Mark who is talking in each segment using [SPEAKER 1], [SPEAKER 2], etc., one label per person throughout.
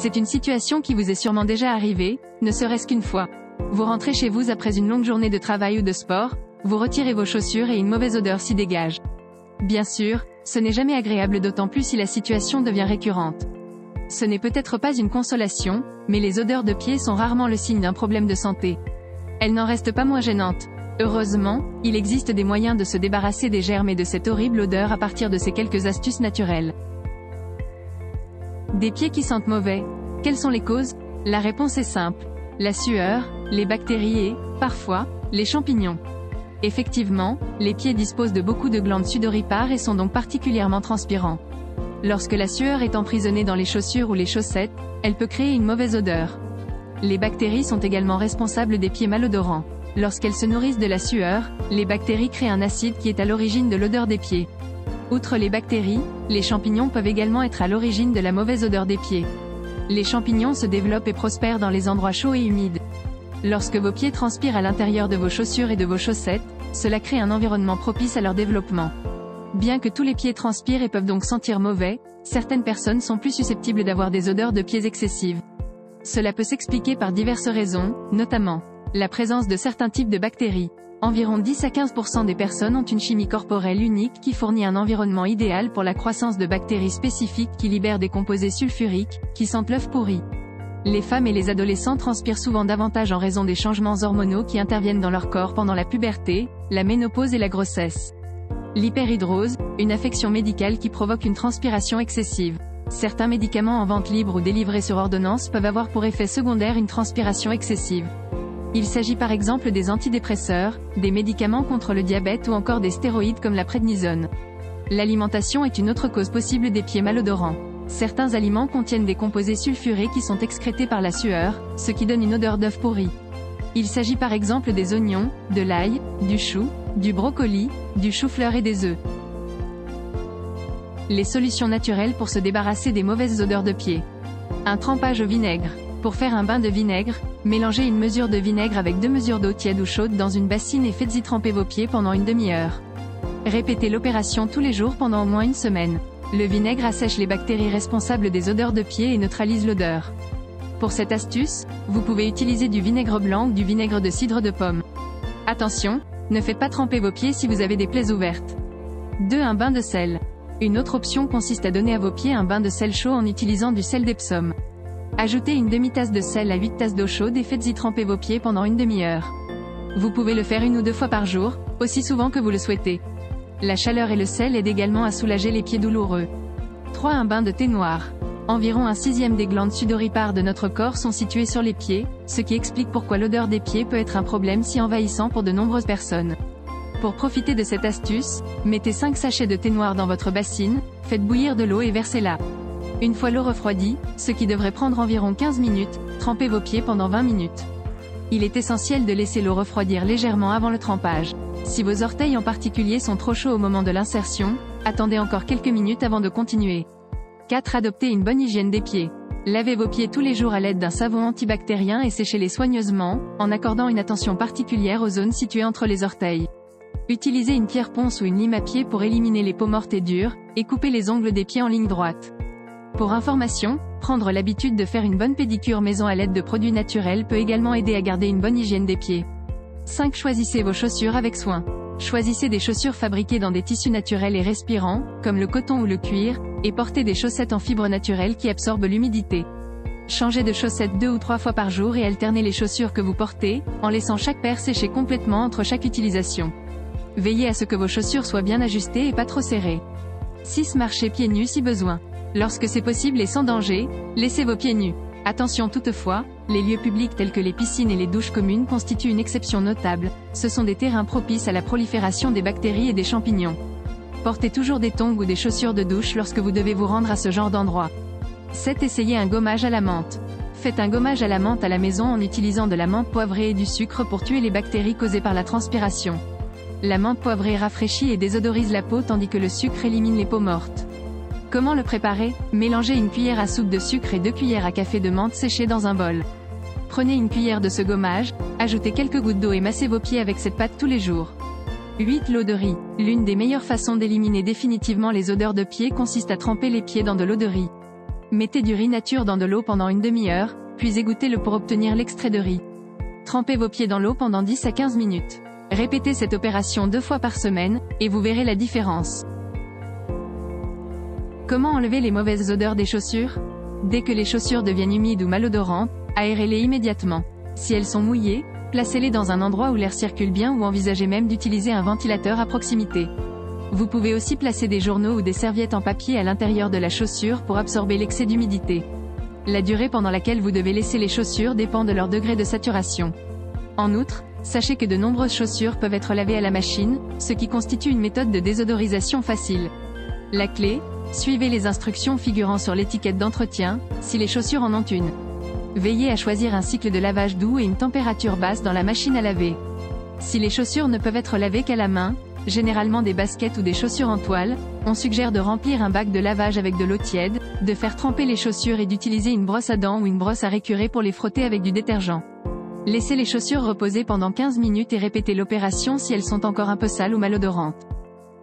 [SPEAKER 1] C'est une situation qui vous est sûrement déjà arrivée, ne serait-ce qu'une fois. Vous rentrez chez vous après une longue journée de travail ou de sport, vous retirez vos chaussures et une mauvaise odeur s'y dégage. Bien sûr, ce n'est jamais agréable, d'autant plus si la situation devient récurrente. Ce n'est peut-être pas une consolation, mais les odeurs de pieds sont rarement le signe d'un problème de santé. Elles n'en restent pas moins gênantes. Heureusement, il existe des moyens de se débarrasser des germes et de cette horrible odeur à partir de ces quelques astuces naturelles. Des pieds qui sentent mauvais. Quelles sont les causes? La réponse est simple. La sueur, les bactéries et, parfois, les champignons. Effectivement, les pieds disposent de beaucoup de glandes sudoripares et sont donc particulièrement transpirants. Lorsque la sueur est emprisonnée dans les chaussures ou les chaussettes, elle peut créer une mauvaise odeur. Les bactéries sont également responsables des pieds malodorants. Lorsqu'elles se nourrissent de la sueur, les bactéries créent un acide qui est à l'origine de l'odeur des pieds. Outre les bactéries, les champignons peuvent également être à l'origine de la mauvaise odeur des pieds. Les champignons se développent et prospèrent dans les endroits chauds et humides. Lorsque vos pieds transpirent à l'intérieur de vos chaussures et de vos chaussettes, cela crée un environnement propice à leur développement. Bien que tous les pieds transpirent et peuvent donc sentir mauvais, certaines personnes sont plus susceptibles d'avoir des odeurs de pieds excessives. Cela peut s'expliquer par diverses raisons, notamment la présence de certains types de bactéries. Environ 10 à 15% des personnes ont une chimie corporelle unique qui fournit un environnement idéal pour la croissance de bactéries spécifiques qui libèrent des composés sulfuriques, qui sentent l'œuf pourri. Les femmes et les adolescents transpirent souvent davantage en raison des changements hormonaux qui interviennent dans leur corps pendant la puberté, la ménopause et la grossesse. L'hyperhidrose, une affection médicale qui provoque une transpiration excessive. Certains médicaments en vente libre ou délivrés sur ordonnance peuvent avoir pour effet secondaire une transpiration excessive. Il s'agit par exemple des antidépresseurs, des médicaments contre le diabète ou encore des stéroïdes comme la prédnisone. L'alimentation est une autre cause possible des pieds malodorants. Certains aliments contiennent des composés sulfurés qui sont excrétés par la sueur, ce qui donne une odeur d'œuf pourri. Il s'agit par exemple des oignons, de l'ail, du chou, du brocoli, du chou-fleur et des œufs. Les solutions naturelles pour se débarrasser des mauvaises odeurs de pieds. Un trempage au vinaigre. Pour faire un bain de vinaigre, mélangez une mesure de vinaigre avec 2 mesures d'eau tiède ou chaude dans une bassine et faites-y tremper vos pieds pendant une demi-heure. Répétez l'opération tous les jours pendant au moins une semaine. Le vinaigre assèche les bactéries responsables des odeurs de pieds et neutralise l'odeur. Pour cette astuce, vous pouvez utiliser du vinaigre blanc ou du vinaigre de cidre de pomme. Attention, ne faites pas tremper vos pieds si vous avez des plaies ouvertes. 2. Un bain de sel. Une autre option consiste à donner à vos pieds un bain de sel chaud en utilisant du sel d'Epsom. Ajoutez une demi-tasse de sel à 8 tasses d'eau chaude et faites-y tremper vos pieds pendant une demi-heure. Vous pouvez le faire 1 ou 2 fois par jour, aussi souvent que vous le souhaitez. La chaleur et le sel aident également à soulager les pieds douloureux. 3. Un bain de thé noir. Environ 1/6 des glandes sudoripares de notre corps sont situées sur les pieds, ce qui explique pourquoi l'odeur des pieds peut être un problème si envahissant pour de nombreuses personnes. Pour profiter de cette astuce, mettez 5 sachets de thé noir dans votre bassine, faites bouillir de l'eau et versez-la. Une fois l'eau refroidie, ce qui devrait prendre environ 15 minutes, trempez vos pieds pendant 20 minutes. Il est essentiel de laisser l'eau refroidir légèrement avant le trempage. Si vos orteils en particulier sont trop chauds au moment de l'insertion, attendez encore quelques minutes avant de continuer. 4. Adoptez une bonne hygiène des pieds. Lavez vos pieds tous les jours à l'aide d'un savon antibactérien et séchez-les soigneusement, en accordant une attention particulière aux zones situées entre les orteils. Utilisez une pierre ponce ou une lime à pied pour éliminer les peaux mortes et dures, et coupez les ongles des pieds en ligne droite. Pour information, prendre l'habitude de faire une bonne pédicure maison à l'aide de produits naturels peut également aider à garder une bonne hygiène des pieds. 5. Choisissez vos chaussures avec soin. Choisissez des chaussures fabriquées dans des tissus naturels et respirants, comme le coton ou le cuir, et portez des chaussettes en fibres naturelles qui absorbent l'humidité. Changez de chaussettes 2 ou 3 fois par jour et alternez les chaussures que vous portez, en laissant chaque paire sécher complètement entre chaque utilisation. Veillez à ce que vos chaussures soient bien ajustées et pas trop serrées. 6. Marchez pieds nus si besoin. Lorsque c'est possible et sans danger, laissez vos pieds nus. Attention toutefois, les lieux publics tels que les piscines et les douches communes constituent une exception notable, ce sont des terrains propices à la prolifération des bactéries et des champignons. Portez toujours des tongs ou des chaussures de douche lorsque vous devez vous rendre à ce genre d'endroit. 7. Essayez un gommage à la menthe. Faites un gommage à la menthe à la maison en utilisant de la menthe poivrée et du sucre pour tuer les bactéries causées par la transpiration. La menthe poivrée rafraîchit et désodorise la peau tandis que le sucre élimine les peaux mortes. Comment le préparer? Mélangez une cuillère à soupe de sucre et 2 cuillères à café de menthe séchée dans un bol. Prenez une cuillère de ce gommage, ajoutez quelques gouttes d'eau et massez vos pieds avec cette pâte tous les jours. 8. L'eau de riz. L'une des meilleures façons d'éliminer définitivement les odeurs de pieds consiste à tremper les pieds dans de l'eau de riz. Mettez du riz nature dans de l'eau pendant une demi-heure, puis égouttez-le pour obtenir l'extrait de riz. Trempez vos pieds dans l'eau pendant 10 à 15 minutes. Répétez cette opération 2 fois par semaine, et vous verrez la différence. Comment enlever les mauvaises odeurs des chaussures? Dès que les chaussures deviennent humides ou malodorantes, aérez-les immédiatement. Si elles sont mouillées, placez-les dans un endroit où l'air circule bien ou envisagez même d'utiliser un ventilateur à proximité. Vous pouvez aussi placer des journaux ou des serviettes en papier à l'intérieur de la chaussure pour absorber l'excès d'humidité. La durée pendant laquelle vous devez laisser les chaussures dépend de leur degré de saturation. En outre, sachez que de nombreuses chaussures peuvent être lavées à la machine, ce qui constitue une méthode de désodorisation facile. La clé, suivez les instructions figurant sur l'étiquette d'entretien, si les chaussures en ont une. Veillez à choisir un cycle de lavage doux et une température basse dans la machine à laver. Si les chaussures ne peuvent être lavées qu'à la main, généralement des baskets ou des chaussures en toile, on suggère de remplir un bac de lavage avec de l'eau tiède, de faire tremper les chaussures et d'utiliser une brosse à dents ou une brosse à récurer pour les frotter avec du détergent. Laissez les chaussures reposer pendant 15 minutes et répétez l'opération si elles sont encore un peu sales ou malodorantes.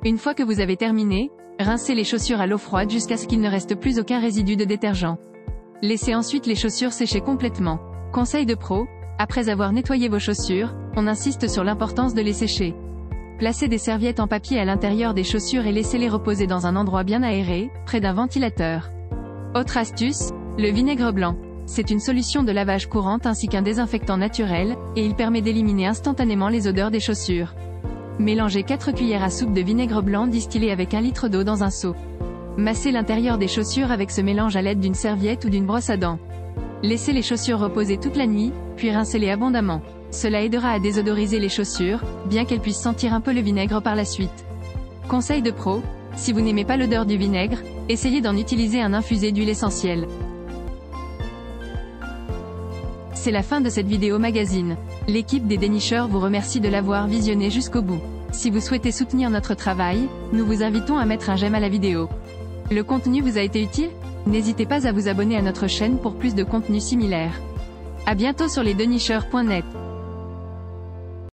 [SPEAKER 1] Une fois que vous avez terminé, rincez les chaussures à l'eau froide jusqu'à ce qu'il ne reste plus aucun résidu de détergent. Laissez ensuite les chaussures sécher complètement. Conseil de pro, après avoir nettoyé vos chaussures, on insiste sur l'importance de les sécher. Placez des serviettes en papier à l'intérieur des chaussures et laissez-les reposer dans un endroit bien aéré, près d'un ventilateur. Autre astuce, le vinaigre blanc. C'est une solution de lavage courante ainsi qu'un désinfectant naturel, et il permet d'éliminer instantanément les odeurs des chaussures. Mélangez 4 cuillères à soupe de vinaigre blanc distillé avec 1 litre d'eau dans un seau. Massez l'intérieur des chaussures avec ce mélange à l'aide d'une serviette ou d'une brosse à dents. Laissez les chaussures reposer toute la nuit, puis rincez-les abondamment. Cela aidera à désodoriser les chaussures, bien qu'elles puissent sentir un peu le vinaigre par la suite. Conseil de pro, si vous n'aimez pas l'odeur du vinaigre, essayez d'en utiliser un infusé d'huile essentielle. C'est la fin de cette vidéo magazine. L'équipe des dénicheurs vous remercie de l'avoir visionné jusqu'au bout. Si vous souhaitez soutenir notre travail, nous vous invitons à mettre un j'aime à la vidéo. Le contenu vous a été utile? N'hésitez pas à vous abonner à notre chaîne pour plus de contenu similaire. À bientôt sur lesdenicheurs.net.